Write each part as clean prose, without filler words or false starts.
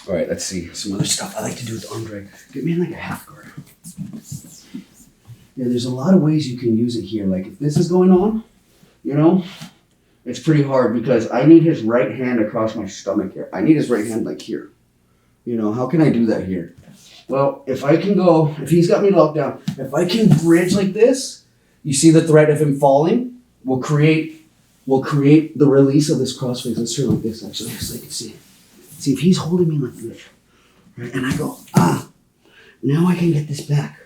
All right, let's see some other stuff I like to do with the arm drag. Get me in like a half guard. Yeah, there's a lot of ways you can use it here. Like if this is going on, you know, it's pretty hard because I need his right hand across my stomach here. I need his right hand like here. You know, how can I do that here? Well, if I can go, if he's got me locked down, if I can bridge like this, you see the threat of him falling will create the release of this crossface. Let's turn like this actually, so you can see. See, if he's holding me like this, right, and I go, now I can get this back.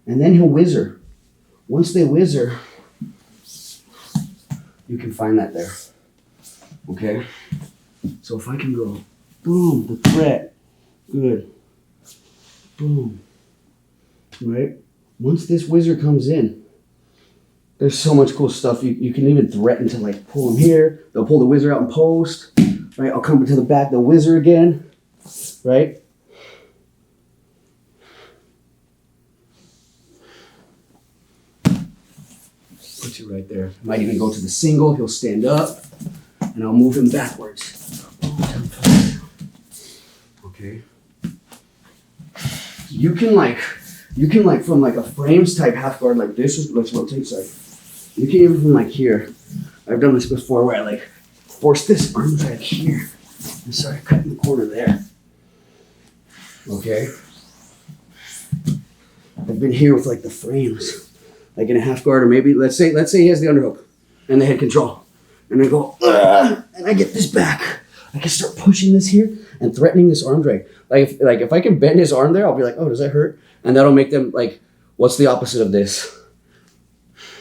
And then he'll whizzer. Once they whizzer, you can find that there. Okay? So if I can go, boom, the threat, good, boom, right? Once this whizzer comes in, there's so much cool stuff. You can even threaten to like pull them here. They'll pull the whizzer out in post, right? I'll come to the back, the whizzer again, right? Put you right there. Might even go to the single. He'll stand up, and I'll move him backwards. Okay. You can like from like a frames type half guard like this. Let's rotate side. You can even from like here. I've done this before where I like force this arm drag here and start cutting the corner there. Okay. I've been here with like the frames. Like in a half guard, or maybe let's say he has the underhook and the head control, and I go and I get this back. I can start pushing this here and threatening this arm drag. Like if I can bend his arm there, I'll be like, oh, does that hurt? And that'll make them like, what's the opposite of this?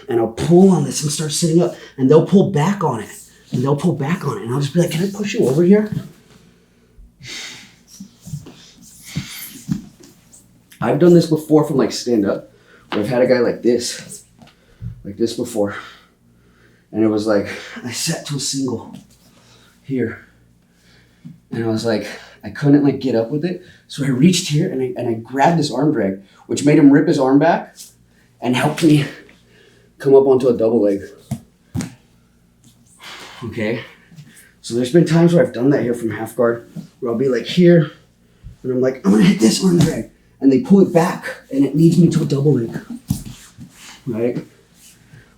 And I'll pull on this and start sitting up, and they'll pull back on it, and they'll pull back on it, and I'll just be like, can I push you over here? I've done this before from like stand up. I've had a guy like this before. And it was like, I sat to a single here. And I was like, I couldn't like get up with it. So I reached here and I grabbed this arm drag, which made him rip his arm back and helped me come up onto a double leg. Okay. So there's been times where I've done that here from half guard, where I'll be like here, and I'm like, I'm gonna hit this arm drag. And they pull it back, and it leads me to a double leg, right?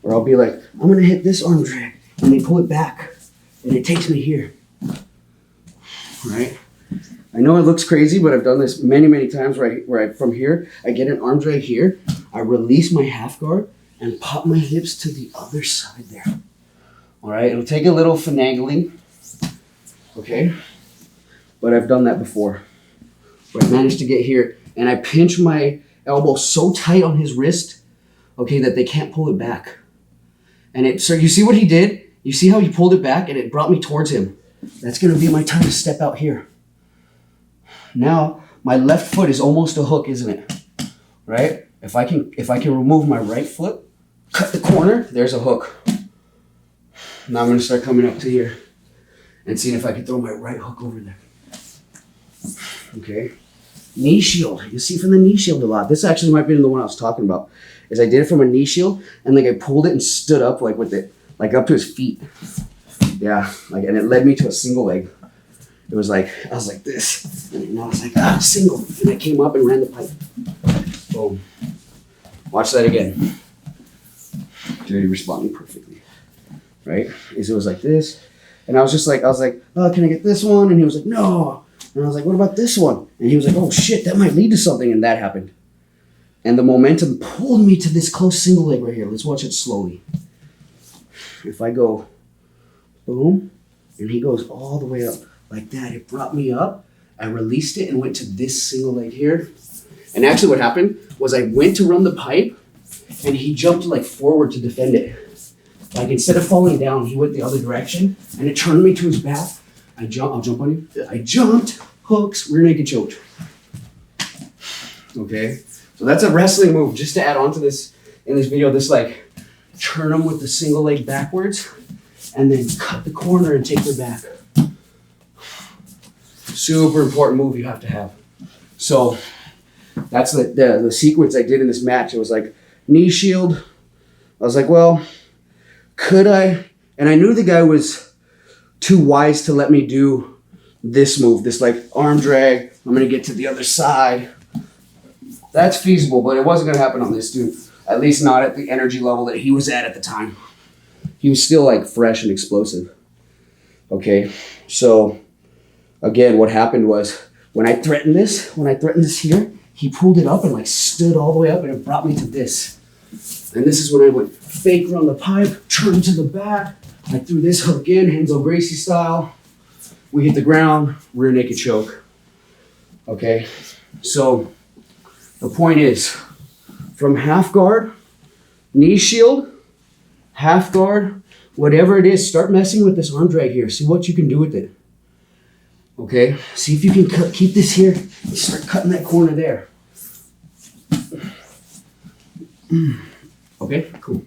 Or I'll be like, I'm gonna hit this arm drag, and they pull it back, and it takes me here, right? I know it looks crazy, but I've done this many, many times where I from here, I get an arm drag here, I release my half guard, and pop my hips to the other side there. All right, it'll take a little finagling, okay? But I've done that before, where I managed to get here, and I pinch my elbow so tight on his wrist, okay, that they can't pull it back. And so you see what he did? You see how he pulled it back and it brought me towards him. That's gonna be my time to step out here. Now, my left foot is almost a hook, isn't it? Right? If I can remove my right foot, cut the corner, there's a hook. Now I'm gonna start coming up to here and seeing if I can throw my right hook over there. Okay. Knee shield. You see from the knee shield a lot. This actually might be the one I was talking about. Is I did it from a knee shield and like I pulled it and stood up like with it, like up to his feet. Yeah, like, and it led me to a single leg. It was like, I was like this, and I was like, single. And I came up and ran the pipe. Boom. Watch that again. Dirty responding perfectly. Right? It was like this. And I was like, oh, can I get this one? And he was like, no. And I was like, what about this one? And he was like, oh shit, that might lead to something. And that happened. And the momentum pulled me to this close single leg right here. Let's watch it slowly. If I go, boom, and he goes all the way up like that, it brought me up. I released it and went to this single leg here. And actually what happened was I went to run the pipe and he jumped like forward to defend it. Like instead of falling down, he went the other direction and it turned me to his back. I'll jump on you. I jumped, hooks, rear naked choked. Okay, so that's a wrestling move. Just to add on to this, in this video, this like, turn them with the single leg backwards and then cut the corner and take their back. Super important move you have to have. So that's the sequence I did in this match. It was like knee shield. I was like, well, could I? And I knew the guy was too wise to let me do this move, this like arm drag. I'm gonna get to the other side. That's feasible, but it wasn't gonna happen on this dude. At least not at the energy level that he was at the time. He was still like fresh and explosive. Okay, so again, what happened was when I threatened this here, he pulled it up and like stood all the way up and it brought me to this. And this is when I went fake run the pipe, turn to the back. I threw this hook in, Renzo Gracie style. We hit the ground, rear naked choke. Okay, so the point is, from half guard, knee shield, half guard, whatever it is, start messing with this arm drag here. See what you can do with it. Okay, see if you can keep this here and start cutting that corner there. Okay, cool.